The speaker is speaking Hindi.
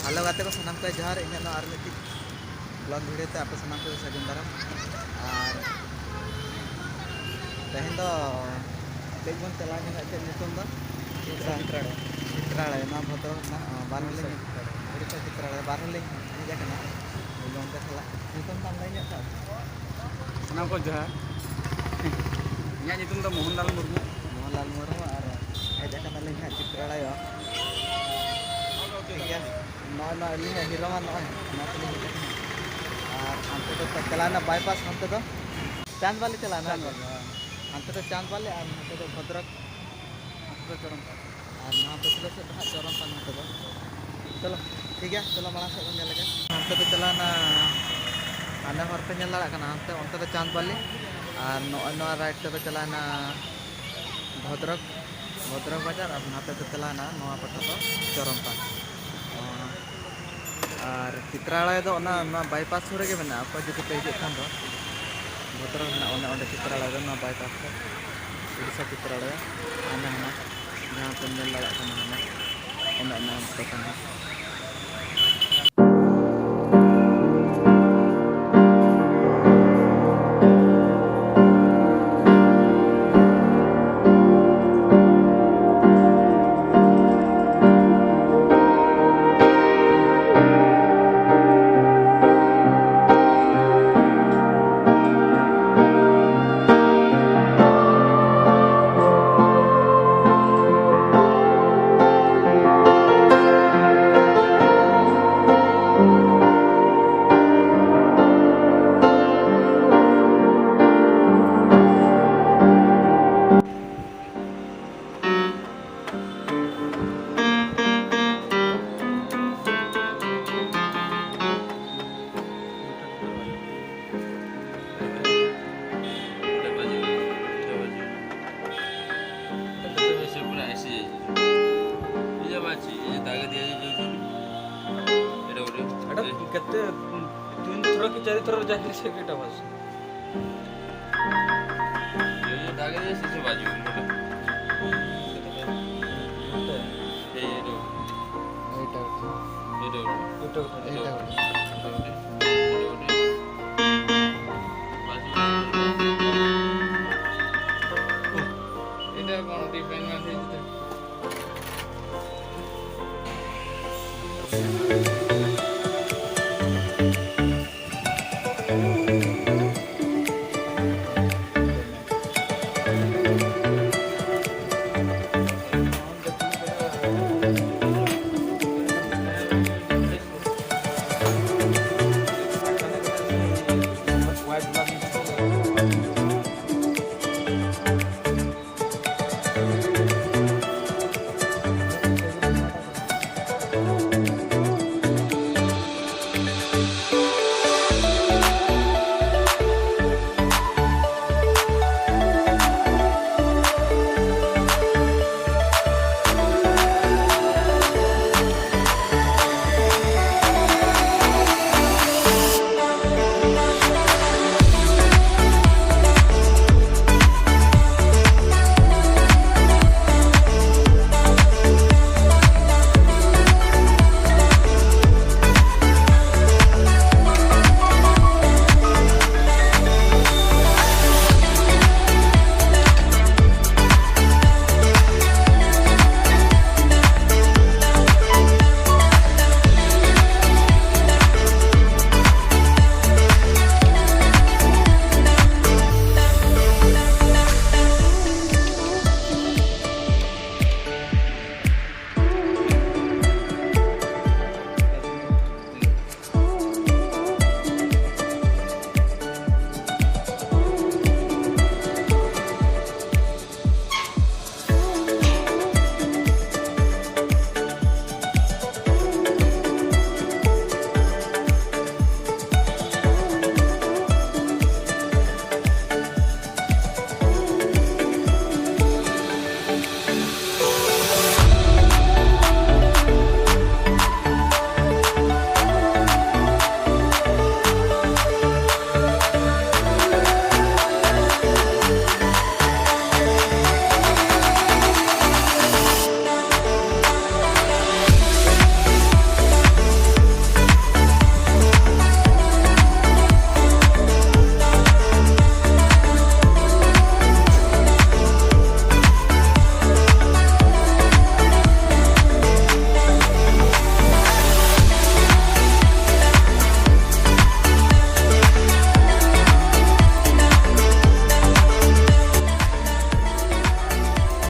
हेलो गाते को सामान को जहाँ इन और मिट्टी ब्लॉग वीडियो ते आप सामान को सगुन दाराम और तेहन दो कई बन चला चेक नितुम दो चित्रालय ना भद्रक ना बारहलिंग उड़ीसा चित्रालय बारहलिंग हेजना उनका चला नितुम ताम लाइन था सामान को जहाँ इन्हें नितुम दो मोहनलाल मुर्मू और हेजना लिंग चित्रालय ठीक है ना लिंग हीरो मान और अंत तो चलाना बाईपास अंत तो चांद वाले चलाना अंत तो चांद वाले और अंत तो भद्रक चरम और ना पिछले से चरम पान अंत तो चलो ठीक है चलो माड़ा से बन लगे अंत तो चलाना आने हरते अंत अंत तो चांद वाले और नो राइट तो चलाना भद्रक बाजार और नाते तो चलाना नवा पटा तो चरम पान और चित्रालय दो बाईपास सूर के मेना को जो पे हिजुग खान दो भद्रक ना चित्रालय दो बाईपास उड़ीसा चित्रालय आना हना जहाँ पे मेल लगा हना दुकान कते 3 थर कि 4 थर जाके से केटा बस ये दागे दे से बाजू এটা কোন ডিপেন্ড না